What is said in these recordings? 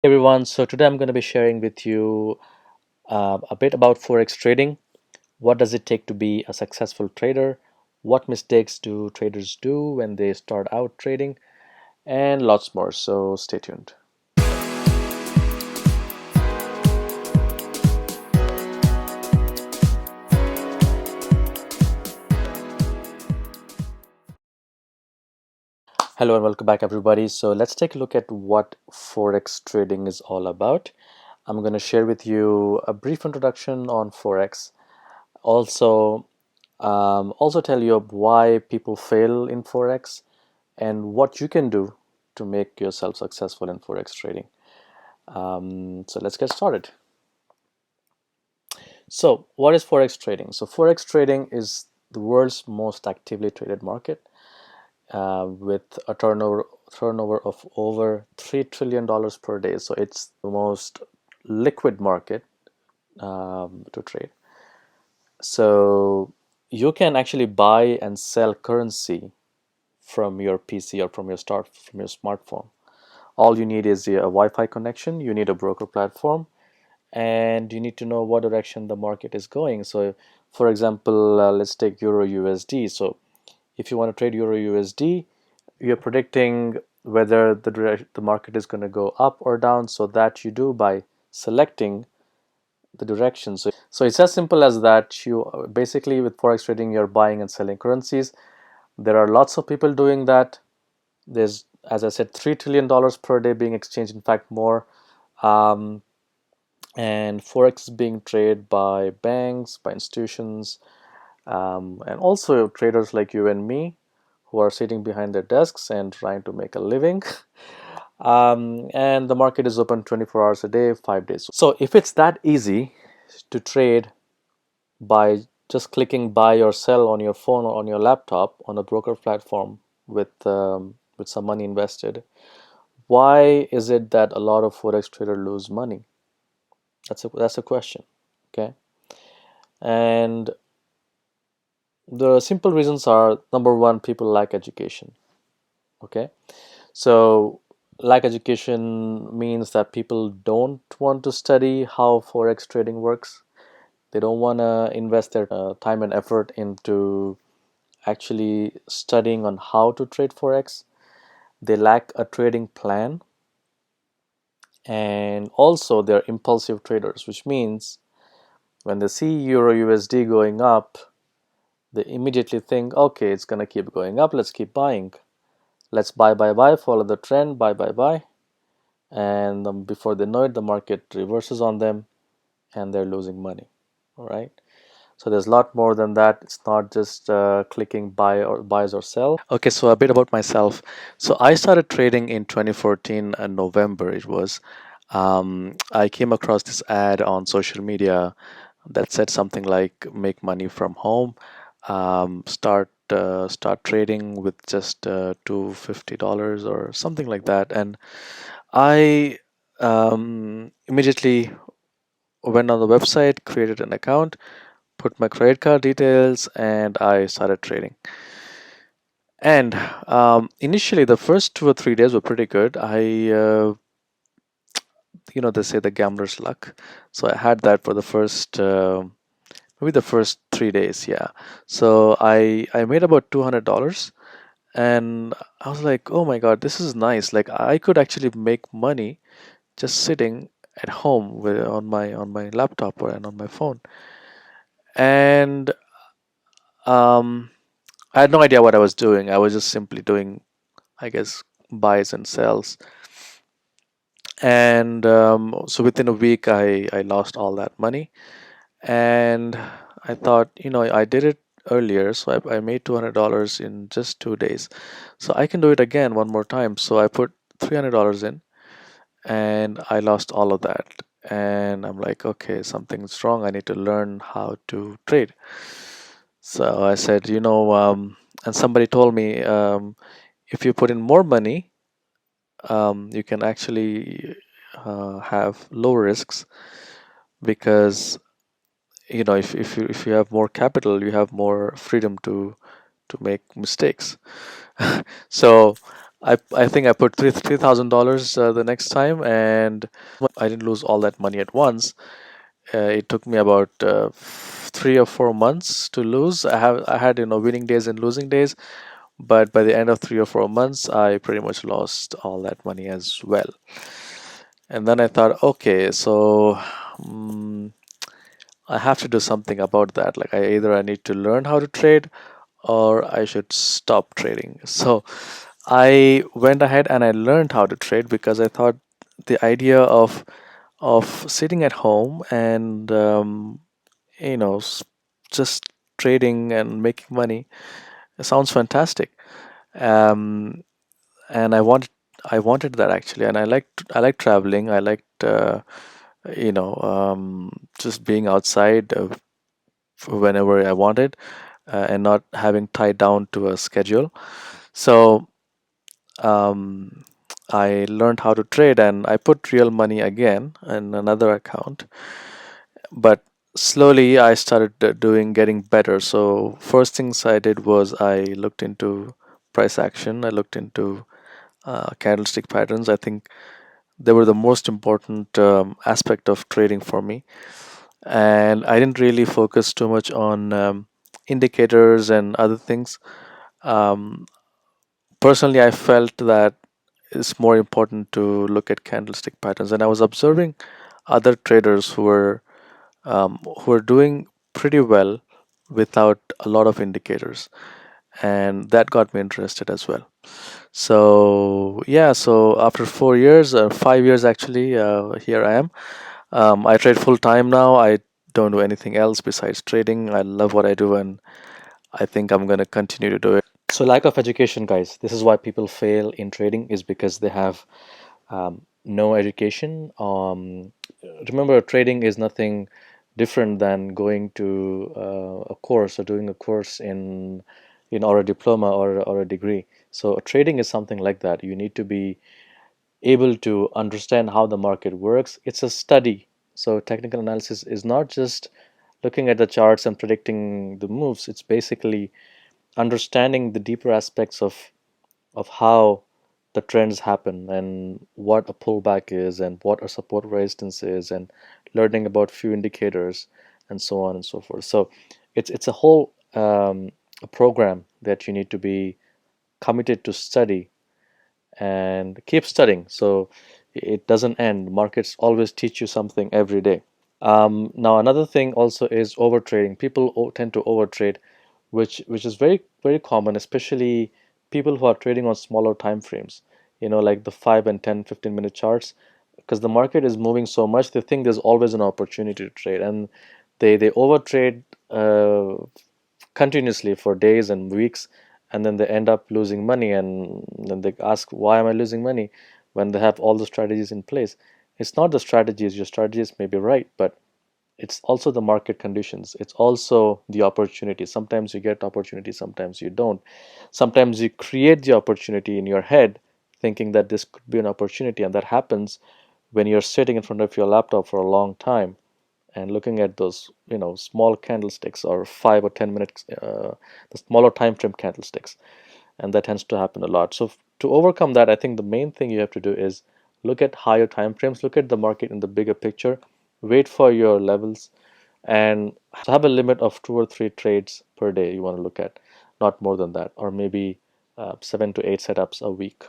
Everyone, so today I'm going to be sharing with you a bit about Forex trading. What does it take to be a successful trader? What mistakes do traders do when they start out trading? And lots more. So stay tuned. Hello and welcome back, everybody. So let's take a look at what Forex trading is all about. I'm going to share with you a brief introduction on Forex. Also tell you why people fail in Forex and what you can do to make yourself successful in Forex trading. So let's get started. So, what is Forex trading? So, Forex trading is the world's most actively traded market with a turnover of over $3 trillion per day. So, it's the most liquid market to trade. So, you can actually buy and sell currency from your PC or from your smartphone. All you need is a Wi-Fi connection. You need a broker platform, and you need to know what direction the market is going. So, for example, let's take Euro USD. So, if you want to trade Euro USD, you're predicting whether the market is going to go up or down. So that you do by selecting the direction. So it's as simple as that. You basically, with forex trading, you're buying and selling currencies. There are lots of people doing that. There's, as I said, $3 trillion per day being exchanged. In fact, more. Um, and forex is being traded by banks, by institutions, and also traders like you and me who are sitting behind their desks and trying to make a living. And the market is open 24 hours a day, 5 days. So if it's that easy to trade by just clicking buy or sell on your phone or on your laptop on a broker platform with some money invested, why is it that a lot of forex traders lose money? That's a question. Okay, and the simple reasons are: number one, people lack education. Okay, so lack education means that people don't want to study how forex trading works. They don't want to invest their time and effort into actually studying on how to trade forex. They lack a trading plan, and also they're impulsive traders, which means when they see Euro USD going up, they immediately think, okay, it's going to keep going up, let's keep buying. Let's buy, follow the trend, buy. And before they know it, the market reverses on them and they're losing money. All right. So there's a lot more than that. It's not just clicking buys or sell. Okay, so a bit about myself. So I started trading in 2014 November. It was. I came across this ad on social media that said something like "make money from home, start trading with just $250 or something like that." And I immediately went on the website, created an account, put my credit card details, and I started trading. And initially, the first 2 or 3 days were pretty good. They say the gambler's luck. So I had that for the first, maybe the first 3 days, yeah. So I made about $200, and I was like, oh my God, this is nice. Like I could actually make money just sitting at home on my laptop and on my phone. And um, I had no idea what I was doing. I was just simply doing, I guess, buys and sells. And so within a week, I lost all that money. And I thought, I did it earlier, so I made $200 in just 2 days. So I can do it again one more time. So I put $300 in, and I lost all of that. And I'm like, okay, something's wrong. I need to learn how to trade. So I said, and somebody told me, if you put in more money, you can actually have low risks because if you have more capital, you have more freedom to make mistakes. So I think I put $3,000 the next time, and I didn't lose all that money at once. It took me about 3 or 4 months to lose. I had winning days and losing days, but by the end of 3 or 4 months, I pretty much lost all that money as well. And then I thought, okay, so mm, I have to do something about that. Like I need to learn how to trade or I should stop trading. So I went ahead and I learned how to trade because I thought the idea of sitting at home and you know s- just trading and making money sounds fantastic. Um, and I wanted that actually, and I liked traveling. I liked just being outside whenever I wanted, and not having tied down to a schedule. So um, I learned how to trade and I put real money again in another account. But slowly I started getting better. So first things I did was I looked into price action. I looked into candlestick patterns. I think they were the most important aspect of trading for me. And I didn't really focus too much on indicators and other things. Um, Personally, I felt that it's more important to look at candlestick patterns, and I was observing other traders who are doing pretty well without a lot of indicators, and that got me interested as well. So yeah, so after 4 years or 5 years actually, here I am. I trade full time now. I don't do anything else besides trading. I love what I do, and I think I'm gonna continue to do it. So lack of education, guys. This is why people fail in trading is because they have no education. Remember, trading is nothing different than going to a course or doing a course in or a diploma or a degree. So trading is something like that. You need to be able to understand how the market works. It's a study. So technical analysis is not just looking at the charts and predicting the moves. It's basically understanding the deeper aspects of how the trends happen and what a pullback is and what a support resistance is and learning about few indicators and so on and so forth. So it's a whole a program that you need to be committed to study and keep studying so it doesn't end. Markets always teach you something every day. Now another thing also is overtrading. People tend to overtrade, which is very common, especially people who are trading on smaller time frames. Like the 5 and 10, 15-minute charts, because the market is moving so much, they think there's always an opportunity to trade, and they overtrade continuously for days and weeks, and then they end up losing money, and then they ask, why am I losing money when they have all the strategies in place? It's not the strategies. Your strategies may be right, but it's also the market conditions. It's also the opportunity. Sometimes you get opportunity, sometimes you don't. Sometimes you create the opportunity in your head thinking that this could be an opportunity, and that happens when you're sitting in front of your laptop for a long time and looking at those small candlesticks or 5 or 10 minutes, the smaller time frame candlesticks, and that tends to happen a lot. So to overcome that, I think the main thing you have to do is look at higher time frames, look at the market in the bigger picture, wait for your levels, and have a limit of 2 or 3 trades per day you want to look at, not more than that, or maybe 7 to 8 setups a week,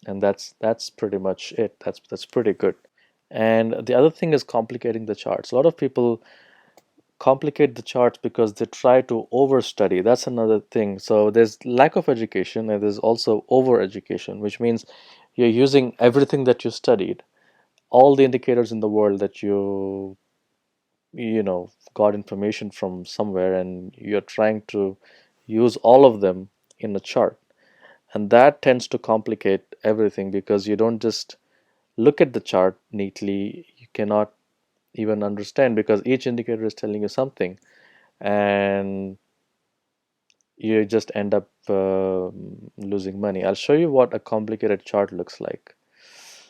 and that's pretty much it. That's pretty good. And the other thing is complicating the charts. A lot of people complicate the charts because they try to overstudy. That's another thing. So there's lack of education and there's also over education, which means you're using everything that you studied, all the indicators in the world that got information from somewhere, and you're trying to use all of them in a chart. And that tends to complicate everything because you don't just look at the chart neatly. You cannot even understand because each indicator is telling you something, and you just end up losing money. I'll show you what a complicated chart looks like.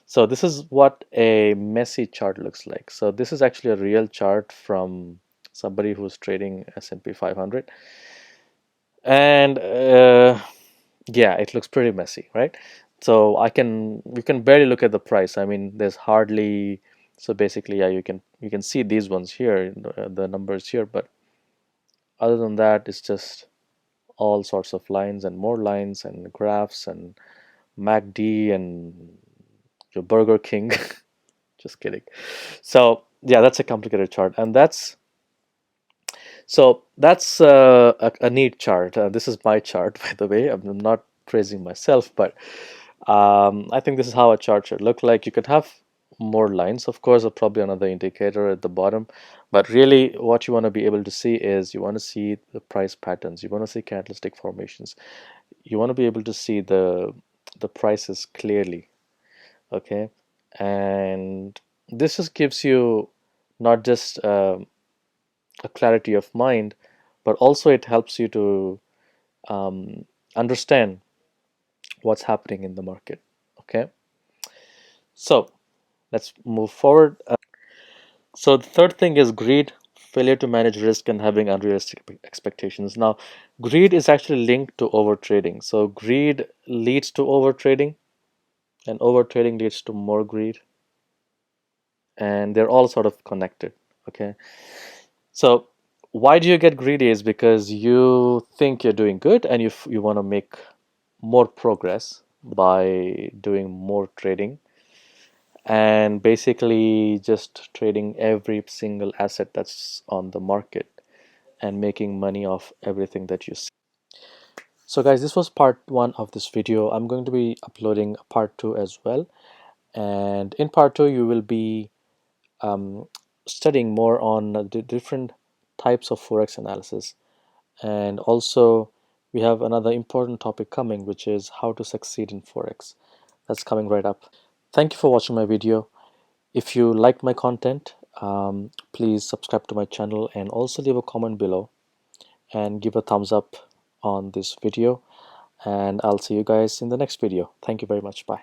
So this is what a messy chart looks like. So this is actually a real chart from somebody who's trading S&P 500, and yeah, it looks pretty messy, right? So we can barely look at the price. I mean, there's hardly, so basically, yeah, you can see these ones here, the numbers here, but other than that, it's just all sorts of lines and more lines and graphs and MACD and your Burger King. Just kidding. So yeah, that's a complicated chart, and that's a neat chart. This is my chart, by the way. I'm not praising myself, but I think this is how a chart should look like. You could have more lines, of course, or probably another indicator at the bottom. But really, what you want to be able to see is you want to see the price patterns. You want to see candlestick formations. You want to be able to see the prices clearly. Okay, and this just gives you not just a clarity of mind, but also it helps you to um, understand what's happening in the market. Okay, so let's move forward. So the third thing is greed, failure to manage risk, and having unrealistic expectations. Now, greed is actually linked to overtrading. So greed leads to overtrading, and overtrading leads to more greed, and they're all sort of connected. Okay, so why do you get greedy is because you think you're doing good and you want to make more progress by doing more trading and basically just trading every single asset that's on the market and making money off everything that you see. So guys, this was part one of this video. I'm going to be uploading part two as well, and in part two you will be um, studying more on the different types of forex analysis, and also we have another important topic coming, which is how to succeed in forex. That's coming right up. Thank you for watching my video. If you like my content, please subscribe to my channel and also leave a comment below and give a thumbs up on this video, and I'll see you guys in the next video. Thank you very much. Bye.